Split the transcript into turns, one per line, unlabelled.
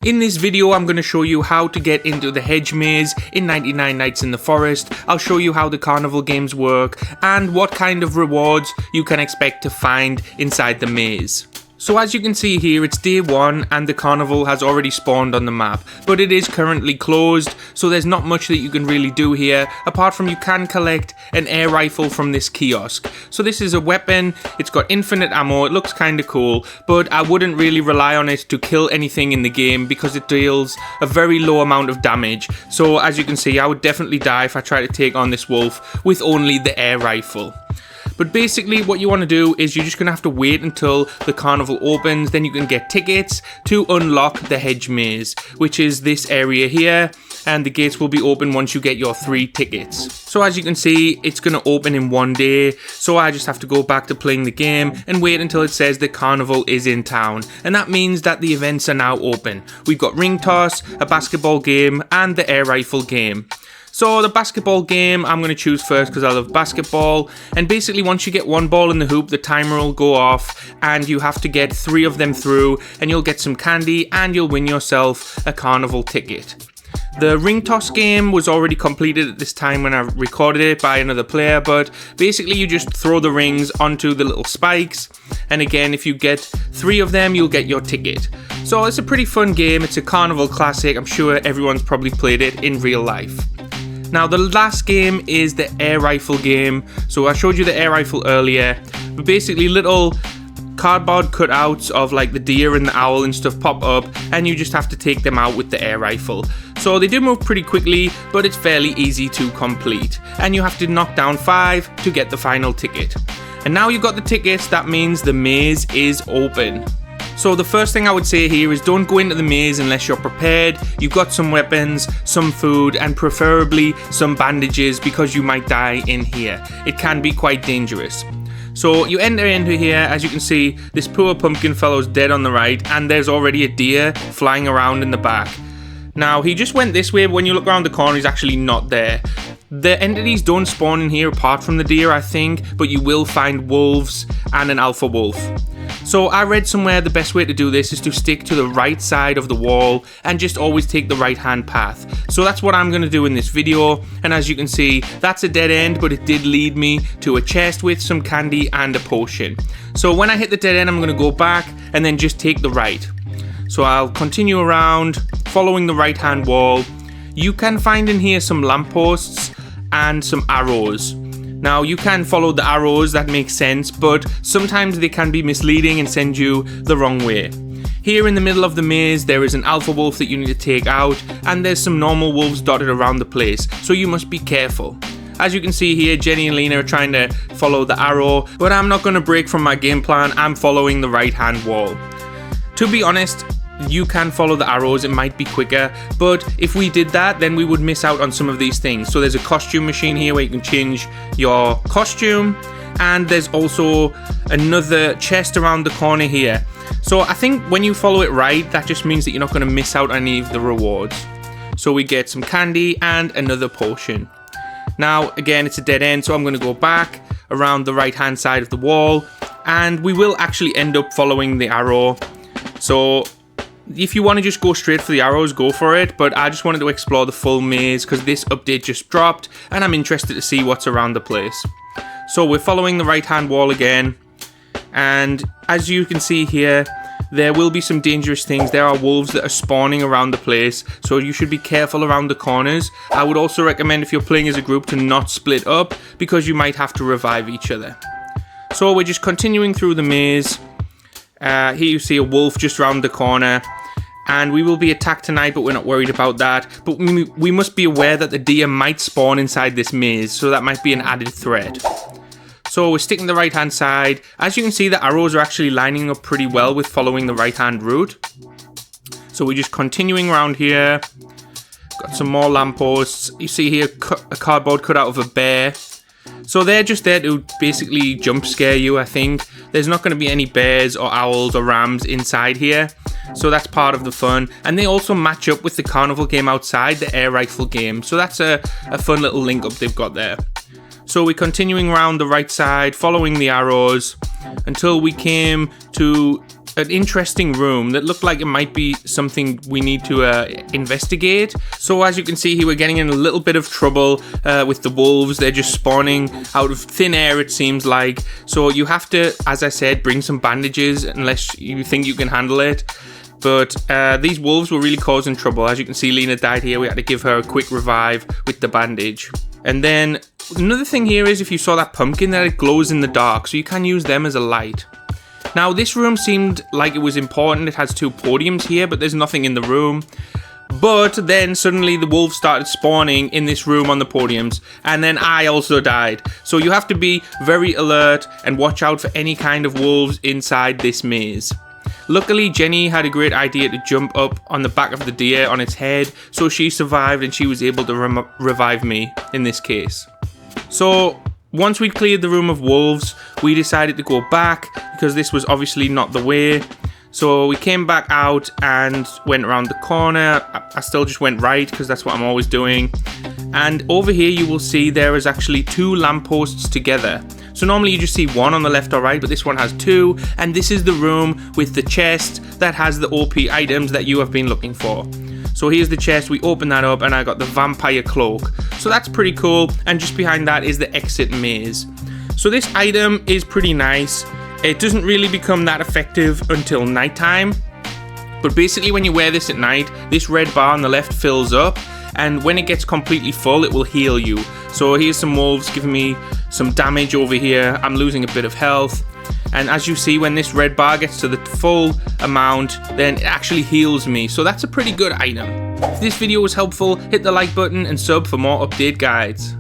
In this video, I'm going to show you how to get into the Hedge Maze in 99 Nights in the Forest. I'll show you how the Carnival games work and what kind of rewards you can expect to find inside the maze. So as you can see here, it's day 1 and the Carnival has already spawned on the map, but it is currently closed, so there's not much that you can really do here, apart from you can collect an air rifle from this kiosk. So this is a weapon, it's got infinite ammo, it looks kinda cool, but I wouldn't really rely on it to kill anything in the game because it deals a very low amount of damage. So as you can see, I would definitely die if I try to take on this wolf with only the air rifle. But basically what you want to do is you're just going to have to wait until the Carnival opens, then you can get tickets to unlock the Hedge Maze, which is this area here, and the gates will be open once you get your 3 tickets. So as you can see, it's going to open in 1 day, so I just have to go back to playing the game and wait until it says the Carnival is in town, and that means that the events are now open. We've got ring toss, a basketball game, and the air rifle game. So the basketball game, I'm going to choose first because I love basketball, and basically once you get 1 ball in the hoop, the timer will go off and you have to get 3 of them through and you'll get some candy and you'll win yourself a Carnival ticket. The ring toss game was already completed at this time when I recorded it by another player, but basically you just throw the rings onto the little spikes, and again if you get 3 of them you'll get your ticket. So it's a pretty fun game, it's a Carnival classic, I'm sure everyone's probably played it in real life. Now the last game is the air rifle game. So I showed you the air rifle earlier, but basically little cardboard cutouts of like the deer and the owl and stuff pop up and you just have to take them out with the air rifle. So they do move pretty quickly, but it's fairly easy to complete, and you have to knock down 5 to get the final ticket. And now you've got the tickets, that means the maze is open. So the first thing I would say here is don't go into the maze unless you're prepared. You've got some weapons, some food, and preferably some bandages because you might die in here. It can be quite dangerous. So you enter into here, as you can see, this poor pumpkin fellow's dead on the right, and there's already a deer flying around in the back. Now he just went this way, but when you look around the corner he's actually not there. The entities don't spawn in here apart from the deer, I think, but you will find wolves and an alpha wolf. So I read somewhere the best way to do this is to stick to the right side of the wall and just always take the right hand path. So that's what I'm going to do in this video, and as you can see that's a dead end, but it did lead me to a chest with some candy and a potion. So when I hit the dead end I'm going to go back and then just take the right. So I'll continue around following the right hand wall. You can find in here some lampposts and some arrows. Now you can follow the arrows, that makes sense, but sometimes they can be misleading and send you the wrong way. Here in the middle of the maze there is an alpha wolf that you need to take out, and there's some normal wolves dotted around the place, so you must be careful. As you can see here, Jenny and Lena are trying to follow the arrow, but I'm not going to break from my game plan, I'm following the right hand wall. To be honest, you can follow the arrows, it might be quicker, but if we did that then we would miss out on some of these things. So there's a costume machine here where you can change your costume, and there's also another chest around the corner here. So I think when you follow it right, that just means that you're not going to miss out on any of the rewards. So we get some candy and another potion. Now again it's a dead end, so I'm going to go back around the right hand side of the wall, and we will actually end up following the arrow. So if you want to just go straight for the arrows, go for it, but I just wanted to explore the full maze because this update just dropped and I'm interested to see what's around the place. So we're following the right hand wall again, and as you can see here there will be some dangerous things. There are wolves that are spawning around the place, so you should be careful around the corners. I would also recommend if you're playing as a group to not split up because you might have to revive each other. So we're just continuing through the maze. Here you see a wolf just around the corner, and we will be attacked tonight, but we're not worried about that. But we must be aware that the deer might spawn inside this maze, so that might be an added threat. So we're sticking the right hand side. As you can see, the arrows are actually lining up pretty well with following the right hand route. So we're just continuing around here. Got some more lampposts. You see here a cardboard cut out of a bear. So they're just there to basically jump scare you, I think. There's not going to be any bears or owls or rams inside here, so that's part of the fun. And they also match up with the Carnival game outside, the air rifle game, so that's a fun little link up they've got there. So we're continuing around the right side, following the arrows, until we came to an interesting room that looked like it might be something we need to investigate. So as you can see here, we're getting in a little bit of trouble with the wolves. They're just spawning out of thin air, it seems like. So you have to, as I said, bring some bandages unless you think you can handle it. But these wolves were really causing trouble. As you can see, Lena died here. We had to give her a quick revive with the bandage. And then another thing here is if you saw that pumpkin, that it glows in the dark. So you can use them as a light. Now this room seemed like it was important. It has 2 podiums here, but there's nothing in the room. But then suddenly the wolves started spawning in this room on the podiums, and then I also died. So you have to be very alert and watch out for any kind of wolves inside this maze. Luckily, Jenny had a great idea to jump up on the back of the deer on its head, so she survived and she was able to revive me in this case. So once we'd cleared the room of wolves, we decided to go back because this was obviously not the way. So we came back out and went around the corner. I still just went right because that's what I'm always doing. And over here you will see there is actually 2 lampposts together. So normally you just see one on the left or right, but this one has 2. And this is the room with the chest that has the OP items that you have been looking for. So here's the chest, we open that up and I got the vampire cloak. So that's pretty cool. And just behind that is the exit maze. So this item is pretty nice. It doesn't really become that effective until nighttime. But basically when you wear this at night, this red bar on the left fills up. And when it gets completely full, it will heal you. So here's some wolves giving me some damage over here. I'm losing a bit of health. And as you see, when this red bar gets to the full amount, then it actually heals me. So that's a pretty good item. If this video was helpful, hit the like button and sub for more update guides.